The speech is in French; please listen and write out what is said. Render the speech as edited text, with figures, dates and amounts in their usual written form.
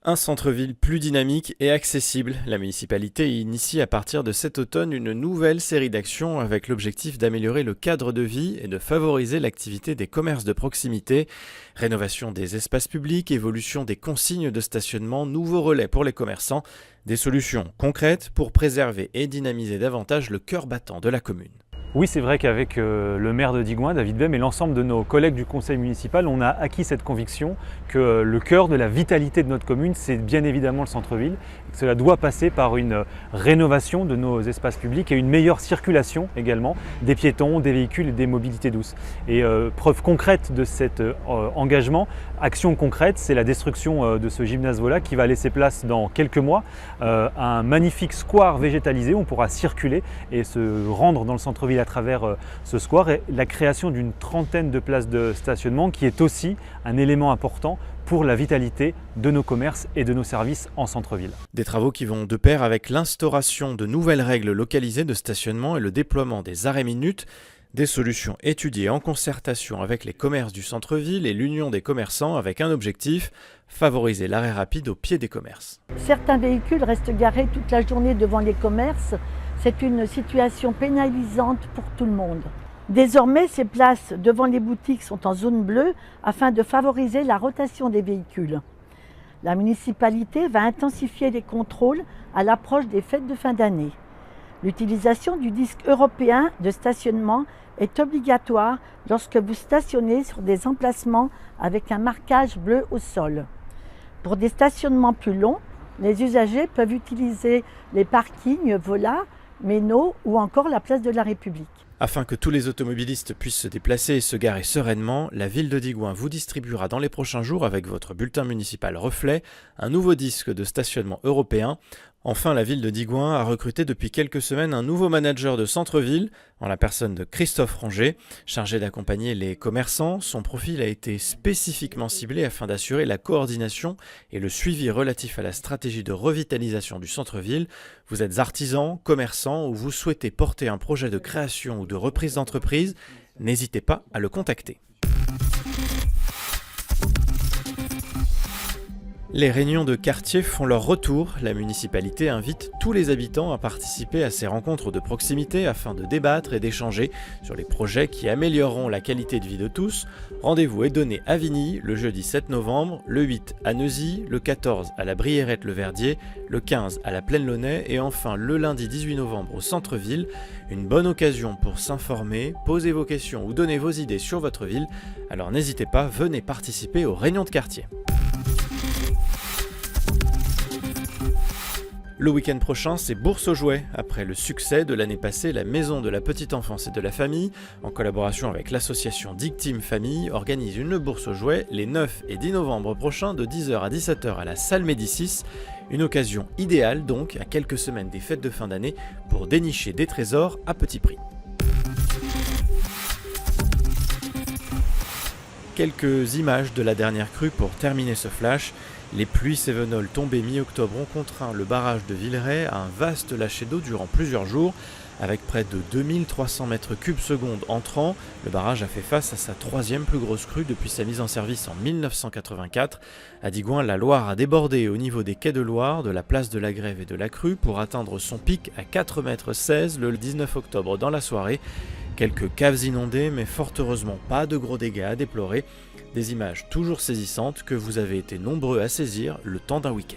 Un centre-ville plus dynamique et accessible. La municipalité initie à partir de cet automne une nouvelle série d'actions avec l'objectif d'améliorer le cadre de vie et de favoriser l'activité des commerces de proximité. Rénovation des espaces publics, évolution des consignes de stationnement, nouveaux relais pour les commerçants. Des solutions concrètes pour préserver et dynamiser davantage le cœur battant de la commune. Oui, c'est vrai qu'avec le maire de Digoin, David Bem, et l'ensemble de nos collègues du conseil municipal, on a acquis cette conviction que le cœur de la vitalité de notre commune, c'est bien évidemment le centre-ville. Et que cela doit passer par une rénovation de nos espaces publics et une meilleure circulation également des piétons, des véhicules et des mobilités douces. Et preuve concrète de cet engagement, action concrète, c'est la destruction de ce gymnase vola qui va laisser place dans quelques mois à un magnifique square végétalisé où on pourra circuler et se rendre dans le centre-ville à travers ce square, et la création d'une trentaine de places de stationnement qui est aussi un élément important pour la vitalité de nos commerces et de nos services en centre-ville. Des travaux qui vont de pair avec l'instauration de nouvelles règles localisées de stationnement et le déploiement des arrêts minutes. Des solutions étudiées en concertation avec les commerces du centre-ville et l'Union des commerçants avec un objectif, favoriser l'arrêt rapide au pied des commerces. Certains véhicules restent garés toute la journée devant les commerces. C'est une situation pénalisante pour tout le monde. Désormais, ces places devant les boutiques sont en zone bleue afin de favoriser la rotation des véhicules. La municipalité va intensifier les contrôles à l'approche des fêtes de fin d'année. L'utilisation du disque européen de stationnement est obligatoire lorsque vous stationnez sur des emplacements avec un marquage bleu au sol. Pour des stationnements plus longs, les usagers peuvent utiliser les parkings Vola, Méno ou encore la place de la République. Afin que tous les automobilistes puissent se déplacer et se garer sereinement, la ville de Digoin vous distribuera dans les prochains jours avec votre bulletin municipal Reflet un nouveau disque de stationnement européen. Enfin, la ville de Digoin a recruté depuis quelques semaines un nouveau manager de centre-ville, en la personne de Christophe Ronget. Chargé d'accompagner les commerçants, son profil a été spécifiquement ciblé afin d'assurer la coordination et le suivi relatif à la stratégie de revitalisation du centre-ville. Vous êtes artisan, commerçant ou vous souhaitez porter un projet de création ou de reprise d'entreprise, n'hésitez pas à le contacter. Les réunions de quartier font leur retour. La municipalité invite tous les habitants à participer à ces rencontres de proximité afin de débattre et d'échanger sur les projets qui amélioreront la qualité de vie de tous. Rendez-vous est donné à Vigny le jeudi 7 novembre, le 8 à Neuzy, le 14 à la Brierrette-le-Verdier, le 15 à la Plaine-Launay et enfin le lundi 18 novembre au centre-ville. Une bonne occasion pour s'informer, poser vos questions ou donner vos idées sur votre ville. Alors n'hésitez pas, venez participer aux réunions de quartier. Le week-end prochain, c'est Bourse aux jouets. Après le succès de l'année passée, la Maison de la Petite Enfance et de la Famille, en collaboration avec l'association Dig Team Famille, organise une bourse aux jouets les 9 et 10 novembre prochains de 10h à 17h à la salle Médicis. Une occasion idéale donc, à quelques semaines des fêtes de fin d'année, pour dénicher des trésors à petit prix. Quelques images de la dernière crue pour terminer ce flash. Les pluies cévenoles tombées mi-octobre ont contraint le barrage de Villeray à un vaste lâcher d'eau durant plusieurs jours. Avec près de 2300 mètres cubes secondes entrant, le barrage a fait face à sa troisième plus grosse crue depuis sa mise en service en 1984. À Digoin, la Loire a débordé au niveau des quais de Loire, de la place de la Grève et de la Crue pour atteindre son pic à 4,16 m le 19 octobre dans la soirée. Quelques caves inondées, mais fort heureusement pas de gros dégâts à déplorer. Des images toujours saisissantes que vous avez été nombreux à saisir le temps d'un week-end.